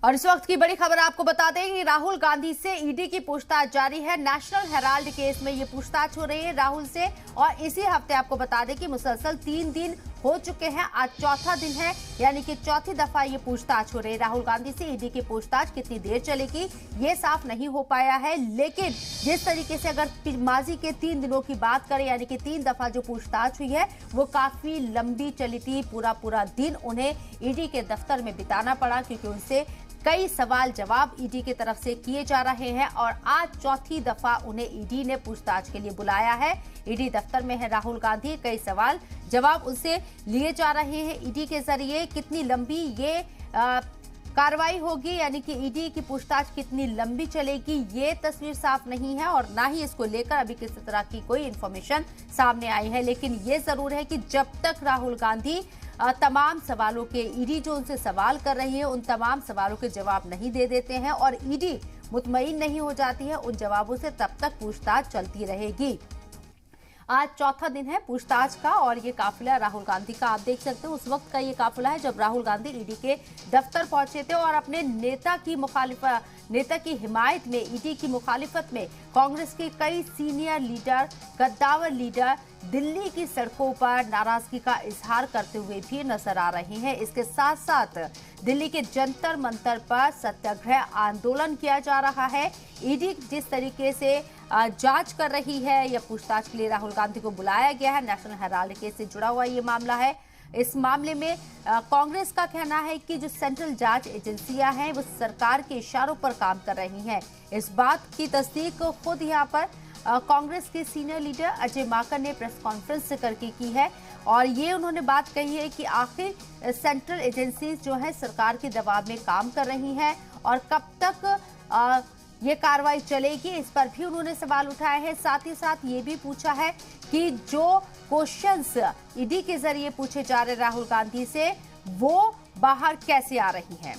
और इस वक्त की बड़ी खबर आपको बता दें कि राहुल गांधी से ईडी की पूछताछ जारी है। नेशनल हेराल्ड केस में ये पूछताछ हो रही है राहुल से। और इसी हफ्ते आपको बता दें कि मुसलसल 3 दिन हो चुके हैं, आज चौथा दिन है, यानी कि चौथी दफा ये पूछताछ हो रही है राहुल गांधी से। ईडी की पूछताछ कितनी देर चलेगी ये साफ नहीं हो पाया है, लेकिन जिस तरीके से अगर माजी के 3 दिनों की बात करें, यानी कि 3 दफा जो पूछताछ हुई है वो काफी लंबी चली थी। पूरा दिन उन्हें ईडी के दफ्तर में बिताना पड़ा, क्योंकि उनसे कई सवाल जवाब ईडी की तरफ से किए जा रहे हैं। और आज चौथी दफा उन्हें ईडी ने पूछताछ के लिए बुलाया है। ईडी दफ्तर में है राहुल गांधी, कई सवाल जवाब उनसे लिए जा रहे हैं ईडी के जरिए। कितनी लंबी ये कार्रवाई होगी, यानी कि ईडी की पूछताछ कितनी लंबी चलेगी, ये तस्वीर साफ नहीं है और ना ही इसको लेकर अभी किसी तरह की कोई इंफॉर्मेशन सामने आई है। लेकिन ये जरूर है कि जब तक राहुल गांधी तमाम सवालों के, ईडी जो उनसे सवाल कर रही है उन तमाम सवालों के जवाब नहीं दे देते हैं और ईडी मुतमईन नहीं हो जाती है उन जवाबों से, तब तक पूछताछ चलती रहेगी। आज चौथा दिन है पूछताछ का और ये काफिला राहुल गांधी का आप देख सकते हैं। उस वक्त का ये काफिला है जब राहुल गांधी ईडी के दफ्तर पहुंचे थे और अपने नेता की हिमायत में, ईडी की मुखालिफत में कांग्रेस के कई सीनियर लीडर, कद्दावर लीडर दिल्ली की सड़कों पर नाराजगी का इजहार करते हुए भी नजर आ रहे हैं। इसके साथ साथ दिल्ली के जंतर मंतर पर सत्याग्रह आंदोलन किया जा रहा है। ईडी जिस तरीके से जांच कर रही है या पूछताछ के लिए राहुल गांधी को बुलाया गया है, नेशनल हेराल्ड केस से जुड़ा हुआ ये मामला है। इस मामले में कांग्रेस का कहना है कि जो सेंट्रल जांच एजेंसियां हैं वो सरकार के इशारों पर काम कर रही हैं। इस बात की तस्दीक खुद यहां पर कांग्रेस के सीनियर लीडर अजय माकन ने प्रेस कॉन्फ्रेंस करके की है और ये उन्होंने बात कही है कि आखिर सेंट्रल एजेंसीज जो है सरकार के दबाव में काम कर रही हैं और कब तक ये कार्रवाई चलेगी, इस पर भी उन्होंने सवाल उठाए हैं। साथ ही साथ ये भी पूछा है कि जो क्वेश्चंस ईडी के जरिए पूछे जा रहे राहुल गांधी से वो बाहर कैसे आ रही हैं।